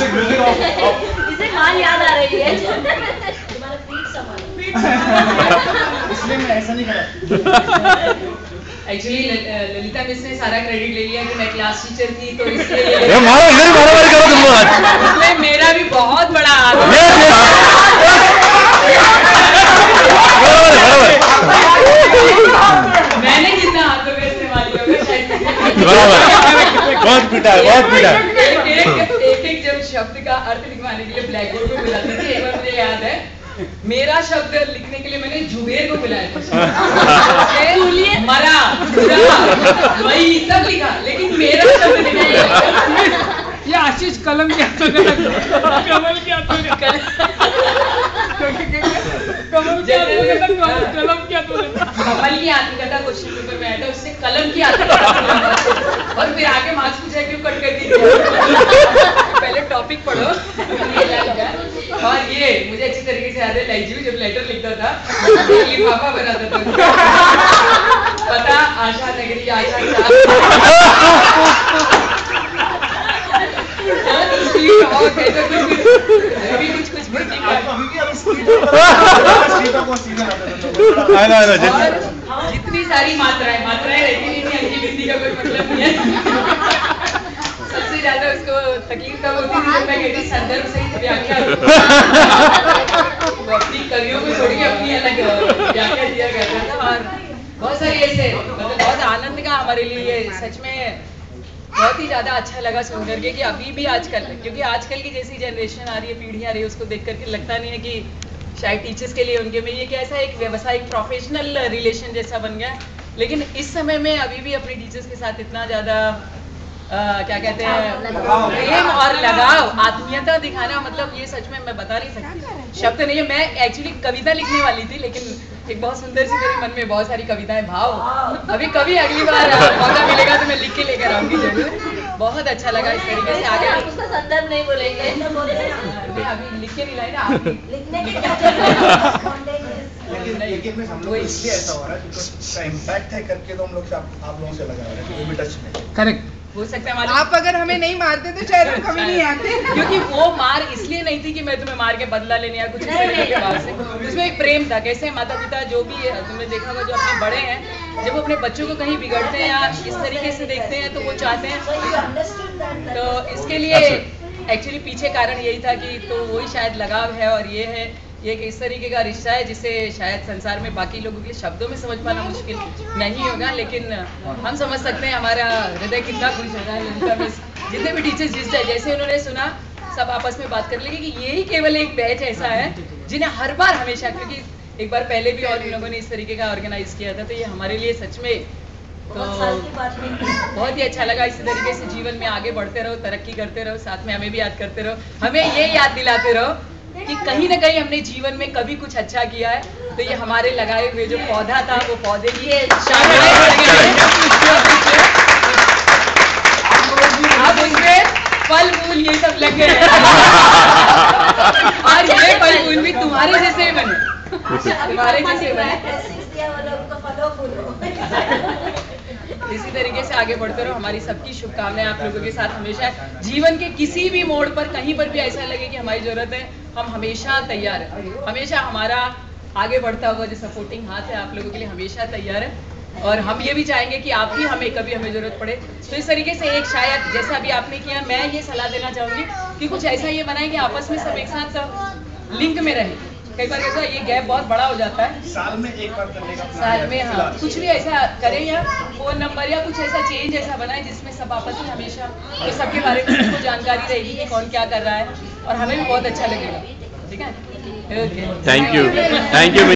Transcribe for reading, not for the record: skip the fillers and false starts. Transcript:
इसे माल याद आ रही है। तुम्हारा पीठ संभालो। इसलिए मैं ऐसा नहीं करा। एक्चुअली ललिता मिस ने सारा क्रेडिट ले लिया कि मैं क्लास टीचर थी, तो इसलिए मारो इधर मारो करो तुम लोग। इसमें मेरा भी बहुत बड़ा हाथ है। मैंने कितना हाथों का इस्तेमाल किया होगा शायद। बहुत पीटा है, बहुत पीटा है। एक जब शब्द का अर्थ लिखवाने के लिए ब्लैक बोर्ड पे बुलाती थी, एक बार मुझे याद है मेरा शब्द लिखने के लिए मैंने जुबेर को बुलाया था। मरा, वही सब लिखा, लेकिन मेरा शब्द लिखा। ये आशीष कलम क्या तो कमल क्या तो कमल क्या तो कलम क्या तो कमल की आत्मकथा क्वेश्चन पेपर में आया था, उससे कलम की आत्मकथा और फिर आगे मार्क्स पूछा क्यों कट कर दी। पहले टॉपिक पढ़ो ये लगा। और ये मुझे अच्छी तरीके से याद है, लाइजू जब लेटर लिखता था लिफाफा बनाता था, पता आशा नगरी आशा जितनी सारी मात्राएं रहती नहीं थी, अंकी बिंदी का कोई मतलब नहीं है। सबसे ज्यादा उसको तकलीफ तब होती थी जब मैं कहती संदर्भ सहित व्याख्या। अपनी कवियों को छोड़ के अपनी अलग व्याख्या दिया करता था। और बहुत सारी ऐसे मतलब बहुत आनंद का हमारे लिए, सच में बहुत ही ज्यादा अच्छा लगा सुनकर के कि अभी भी आजकल, क्योंकि आजकल की जैसी जनरेशन आ रही है, पीढ़ी आ रही है, उसको देख करके लगता नहीं है कि शायद टीचर्स के लिए उनके में ये कैसा एक व्यवसायिक प्रोफेशनल रिलेशन जैसा बन गया। लेकिन इस समय में अभी भी अपने टीचर्स के साथ इतना ज्यादा क्या कहते हैं प्रेम और लगाव, आत्मीयता दिखाना, मतलब ये सच में मैं बता नहीं सकती, शब्द नहीं है। मैं एक्चुअली कविता लिखने वाली थी, लेकिन एक बहुत सुंदर सी मेरे मन में बहुत सारी कविताएं भाव, अभी कभी अगली बार मौका मिलेगा तो मैं लिख के लेकर आऊंगी जरूर। बहुत अच्छा लगा इस तरीके से आगे। उसका संदर्भ नहीं बोलेंगे, अभी लिख के नहीं लाई ना लिखने के लेकिन हम लोग इसलिए ऐसा हो रहा है क्योंकि उसका इम्पैक्ट है करके, तो हम लोग आप लोगों से लगा रहे हैं, वो भी टच में। करेक्ट हो सकता है आप अगर हमें नहीं मारते तो शायद हम कभी नहीं आते। क्योंकि वो मार इसलिए नहीं थी कि मैं तुम्हें मार के बदला लेने या कुछ इस तरीके के बात से, उसमें एक प्रेम था। कैसे माता पिता जो भी तुमने देखा होगा जो अपने बड़े हैं, जब वो अपने बच्चों को कहीं बिगड़ते हैं या इस तरीके से देखते हैं तो वो चाहते हैं, तो इसके लिए एक्चुअली पीछे कारण यही था कि तो वही शायद लगाव है। और ये है ये एक इस तरीके का रिश्ता है जिसे शायद संसार में बाकी लोगों के शब्दों में समझ पाना मुश्किल नहीं होगा, लेकिन हम समझ सकते हैं हमारा हृदय कितना खुश होता है। ललिता मिस जितने भी टीचर्स जिस जैसे उन्होंने सुना, सब आपस में बात कर लेंगे कि यही केवल एक बैच ऐसा है जिन्हें हर बार हमेशा, क्योंकि एक बार पहले भी और भी लोगों ने इस तरीके का ऑर्गेनाइज किया था, तो ये हमारे लिए सच में तो बहुत ही अच्छा लगा। इसी तरीके से जीवन में आगे बढ़ते रहो, तरक्की करते रहो, साथ में हमें भी याद करते रहो, हमें ये याद दिलाते रहो कि कहीं ना कहीं हमने जीवन में कभी कुछ अच्छा किया है, तो ये हमारे लगाए हुए जो पौधा था वो पौधे की शाखाएं बढ़ गई हैं, अब उसमें फल फूल ये सब लग गए हैं। और ये फल फूल भी तुम्हारे जैसे बने, तुम्हारे जैसे बने। इसी तरीके से आगे बढ़ते रहो। हमारी सबकी शुभकामनाएं आप लोगों के साथ हमेशा। जीवन के किसी भी मोड़ पर कहीं पर भी ऐसा लगे कि हमारी जरूरत है, हम हमेशा तैयार हैं। हमेशा हमारा आगे बढ़ता हुआ जो सपोर्टिंग हाथ है आप लोगों के लिए हमेशा तैयार है। और हम ये भी चाहेंगे कि आप भी हमें कभी हमें जरूरत पड़े तो इस तरीके से एक शायद जैसा अभी आपने किया, मैं ये सलाह देना चाहूंगी कि कुछ ऐसा ये बनाए कि आपस में सब एक साथ लिंक में रहे। कई बार कैसा ये गैप बहुत बड़ा हो जाता है, साल में एक बार करने का, साल में हाँ कुछ भी ऐसा करें या फोन नंबर या कुछ ऐसा चेंज ऐसा बनाए जिसमें सब आपस में हमेशा तो सबके बारे में सबको जानकारी रहेगी कि कौन क्या कर रहा है, और हमें भी बहुत अच्छा लगेगा। ठीक है, ओके, थैंक यू।